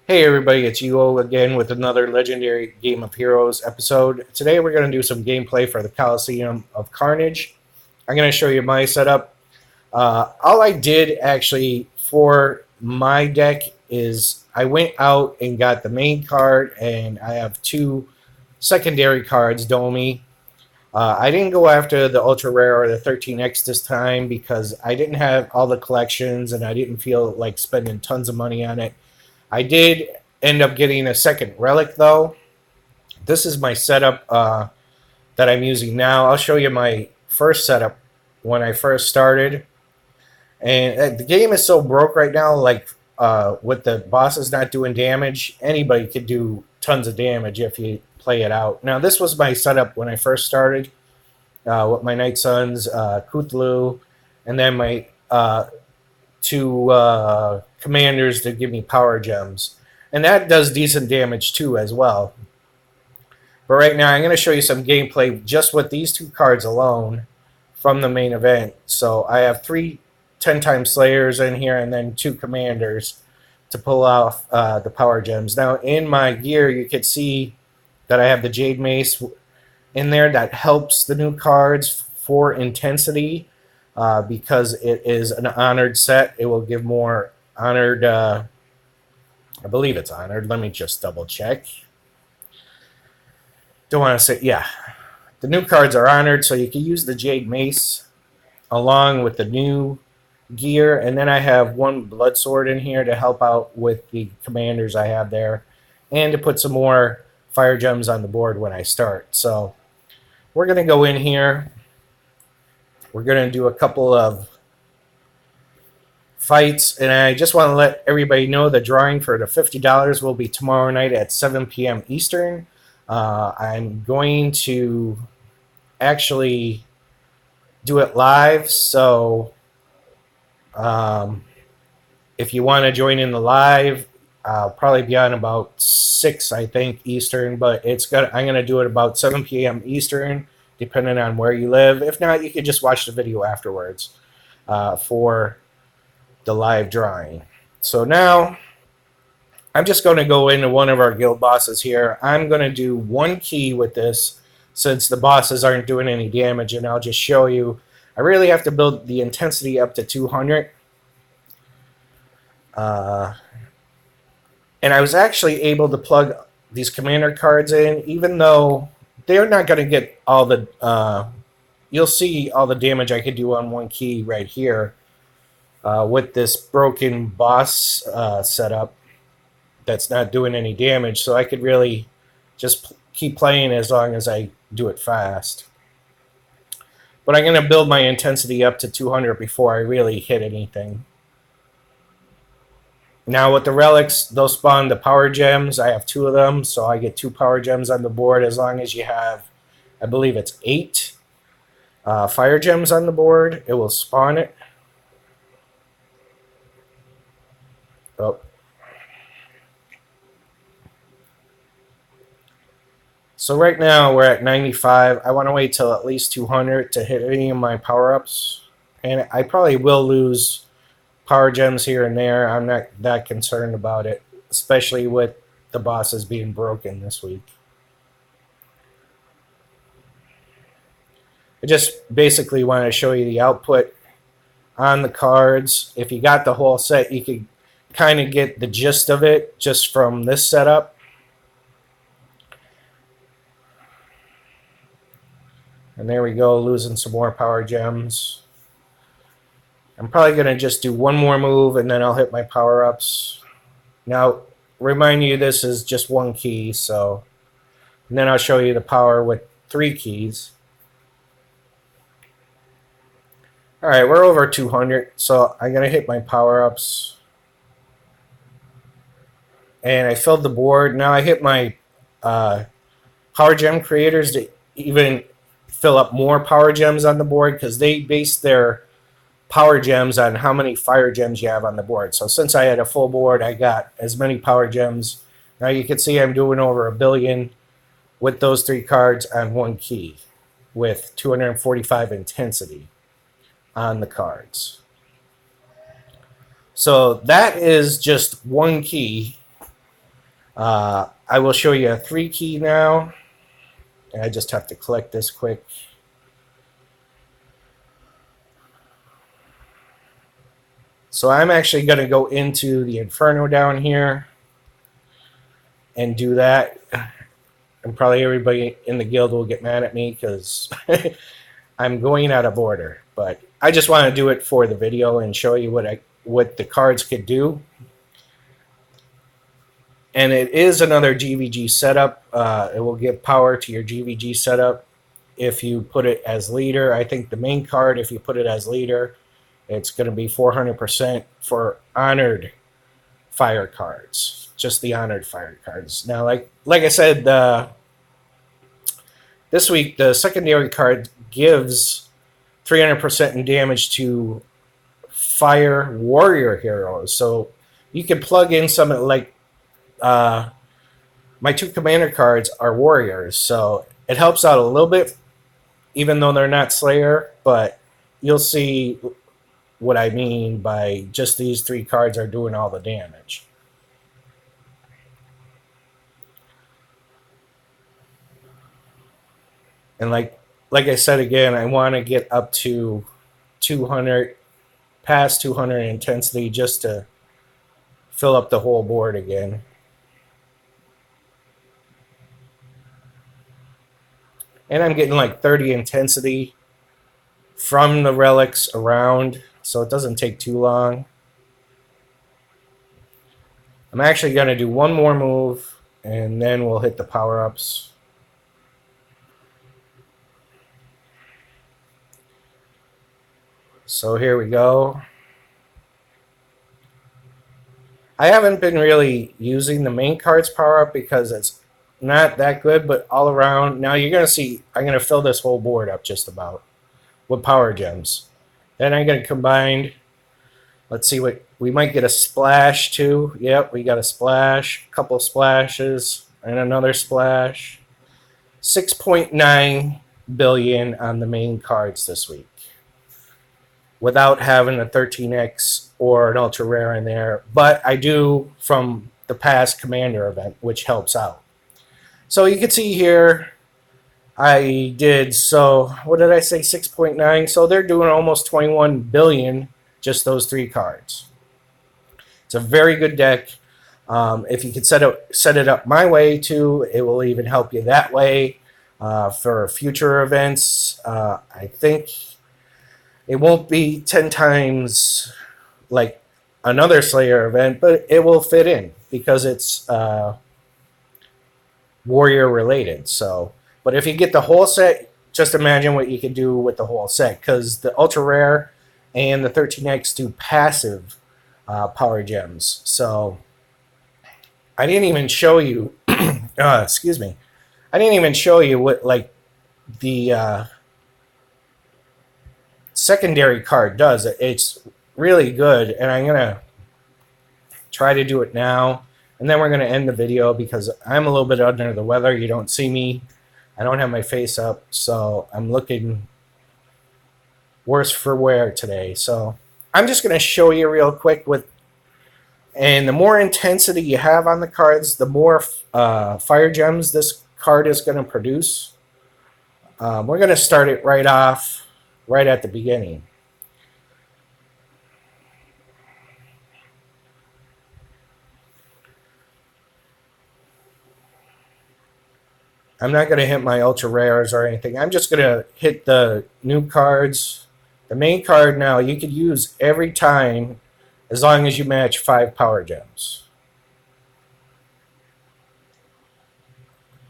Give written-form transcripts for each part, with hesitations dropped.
Hey everybody, it's LGoH again with another Legendary Game of Heroes episode. Today we're going to do some gameplay for the Coliseum of Carnage. I'm going to show you my setup. All I did actually for my deck is I went out and got the main card, and I have two secondary cards, Domi. I didn't go after the Ultra Rare or the 13X this time because I didn't have all the collections and I didn't feel like spending tons of money on it. I did end up getting a second relic though. This is my setup that I'm using now. I'll show you my first setup when I first started. And the game is so broke right now, like with the bosses not doing damage, anybody could do tons of damage if you play it out. Now, this was my setup when I first started with my Night Sons, Cthulhu, and then my two commanders to give me power gems. And that does decent damage too as well. But right now I'm going to show you some gameplay just with these two cards alone from the main event. So I have three 10-time Slayers in here and then two commanders to pull off the power gems. Now in my gear you can see that I have the Jade Mace in there that helps the new cards for intensity. Because it is an honored set, it will give more honored. I believe it's honored. Let me just double check. Don't want to say, yeah. The new cards are honored, so you can use the Jade Mace along with the new gear. And then I have one Blood Sword in here to help out with the commanders I have there and to put some more fire gems on the board when I start. So we're going to go in here. We're going to do a couple of fights, and I just want to let everybody know the drawing for the $50 will be tomorrow night at 7 p.m. Eastern. I'm going to actually do it live, so if you want to join in the live, I'll probably be on about 6, I think, Eastern, but I'm going to do it about 7 p.m. Eastern, depending on where you live. If not, you could just watch the video afterwards for the live drawing. So now I'm just going to go into one of our guild bosses here. I'm going to do one key with this since the bosses aren't doing any damage, and I'll just show you. I really have to build the intensity up to 200. And I was actually able to plug these commander cards in, even though they're not going to get all the, you'll see all the damage I could do on one key right here with this broken boss setup that's not doing any damage. So I could really just keep playing as long as I do it fast. But I'm going to build my intensity up to 200 before I really hit anything. Now with the relics, they'll spawn the power gems. I have 2 of them, so I get 2 power gems on the board as long as you have, I believe it's 8 fire gems on the board. It will spawn it. Oh. So right now we're at 95. I want to wait till at least 200 to hit any of my power-ups. And I probably will lose power gems here and there. I'm not that concerned about it, especially with the bosses being broken this week. I just basically want to show you the output on the cards. If you got the whole set, you could kind of get the gist of it just from this setup. And there we go, losing some more power gems. I'm probably going to just do one more move and then I'll hit my power-ups. Now, remind you this is just one key, so... And then I'll show you the power with 3 keys. Alright, we're over 200, so I'm going to hit my power-ups. And I filled the board. Now I hit my power gem creators to even fill up more power gems on the board because they base their power gems on how many fire gems you have on the board. So since I had a full board, I got as many power gems. Now you can see I'm doing over 1 billion with those 3 cards on one key with 245 intensity on the cards. So that is just one key I will show you a 3 key now. I just have to collect this quick. So I'm actually going to go into the Inferno down here and do that. And probably everybody in the guild will get mad at me because I'm going out of order. But I just want to do it for the video and show you what the cards could do. And it is another GVG setup. It will give power to your GVG setup if you put it as leader. I think the main card, if you put it as leader, it's going to be 400% for honored fire cards. Just the honored fire cards. Now, like I said, this week the secondary card gives 300% in damage to fire warrior heroes. So you can plug in some like my 2 commander cards are warriors, so it helps out a little bit, even though they're not Slayer. But you'll see what I mean by just these 3 cards are doing all the damage. And like I said again, I want to get up to 200, past 200 intensity, just to fill up the whole board again. And I'm getting like 30 intensity from the relics around, so it doesn't take too long. I'm actually going to do one more move, and then we'll hit the power-ups. So here we go. I haven't been really using the main card's power-up because it's not that good, but all around. Now you're going to see, I'm going to fill this whole board up just about with power gems. Then I'm going to combine, let's see what, we might get a splash too. Yep, we got a splash, a couple splashes, and another splash. 6.9 billion on the main cards this week, without having a 13x or an ultra rare in there. But I do from the past commander event, which helps out. So you can see here, I did, so what did I say, 6.9? So they're doing almost 21 billion, just those 3 cards. It's a very good deck. If you could set it up my way too, it will even help you that way for future events. I think it won't be 10 times like another Slayer event, but it will fit in because it's warrior related. So, but if you get the whole set, just imagine what you could do with the whole set, because the ultra rare and the 13x do passive power gems. So I didn't even show you excuse me, I didn't even show you what like the secondary card does. It's really good, and I'm gonna try to do it now, and then we're gonna end the video because I'm a little bit under the weather. You don't see me, I don't have my face up, so I'm looking worse for wear today. So I'm just gonna show you real quick and the more intensity you have on the cards, the more fire gems this card is going to produce. We're going to start it right off, right at the beginning. I'm not going to hit my ultra rares or anything. I'm just going to hit the new cards. The main card now you could use every time as long as you match 5 power gems.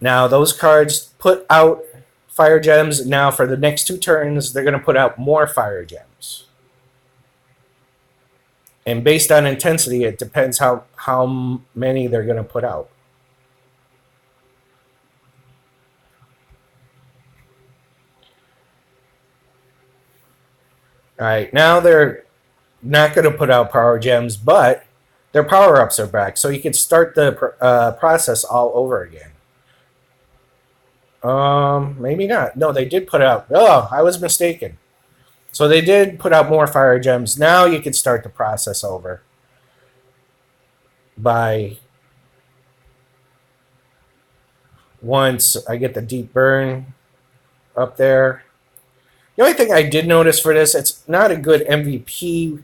Now those cards put out fire gems. Now for the next 2 turns, they're going to put out more fire gems. And based on intensity, it depends how many they're going to put out. All right, now they're not going to put out power gems, but their power-ups are back. So you can start the process all over again. Maybe not. No, they did put out... Oh, I was mistaken. So they did put out more fire gems. Now you can start the process over by once I get the deep burn up there. The only thing I did notice for this, it's not a good MVP.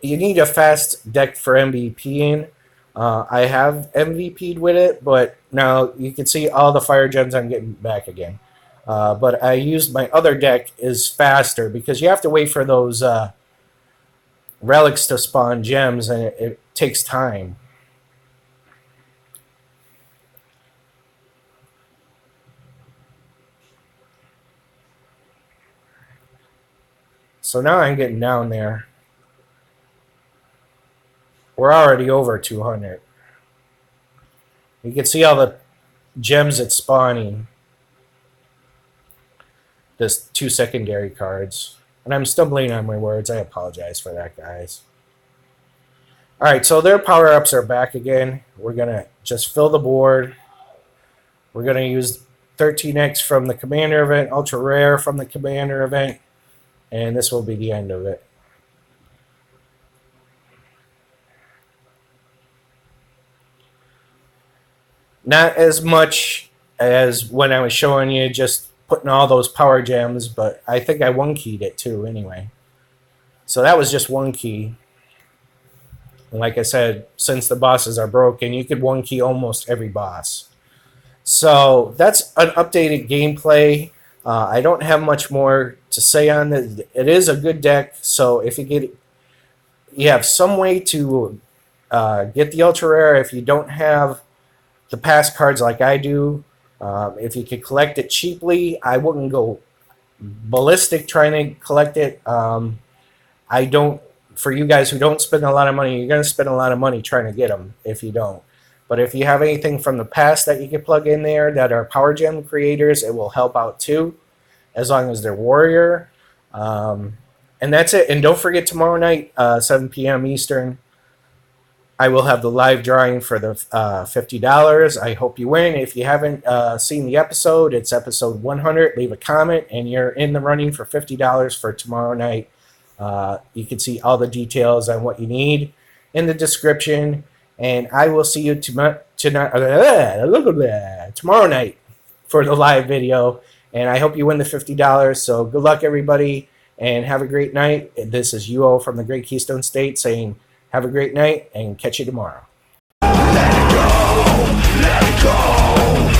You need a fast deck for MVPing. I have MVP'd with it, but now you can see all the fire gems I'm getting back again. But I used my other deck is faster because you have to wait for those relics to spawn gems, and it takes time. So now I'm getting down there. We're already over 200. You can see all the gems it's spawning. There's 2 secondary cards. And I'm stumbling on my words. I apologize for that, guys. Alright, so their power-ups are back again. We're going to just fill the board. We're going to use 13x from the Commander event, Ultra Rare from the Commander event, and this will be the end of it. Not as much as when I was showing you just putting all those power gems, but I think I one-keyed it too anyway. So that was just one key. And like I said, since the bosses are broken, you could one-key almost every boss. So that's an updated gameplay. I don't have much more to say on it. It is a good deck, so if you have some way to get the Ultra Rare. If you don't have the past cards like I do, if you could collect it cheaply, I wouldn't go ballistic trying to collect it. I don't. For you guys who don't spend a lot of money, you're going to spend a lot of money trying to get them if you don't. But if you have anything from the past that you can plug in there that are power gem creators, it will help out too, as long as they're warrior. And that's it. And don't forget tomorrow night, 7 p.m. Eastern, I will have the live drawing for the $50. I hope you win. If you haven't seen the episode, it's episode 100. Leave a comment, and you're in the running for $50 for tomorrow night. You can see all the details on what you need in the description. And I will see you tomorrow night for the live video. And I hope you win the $50. So good luck, everybody, and have a great night. This is UO from the Great Keystone State saying have a great night and catch you tomorrow. Let it go, let it go.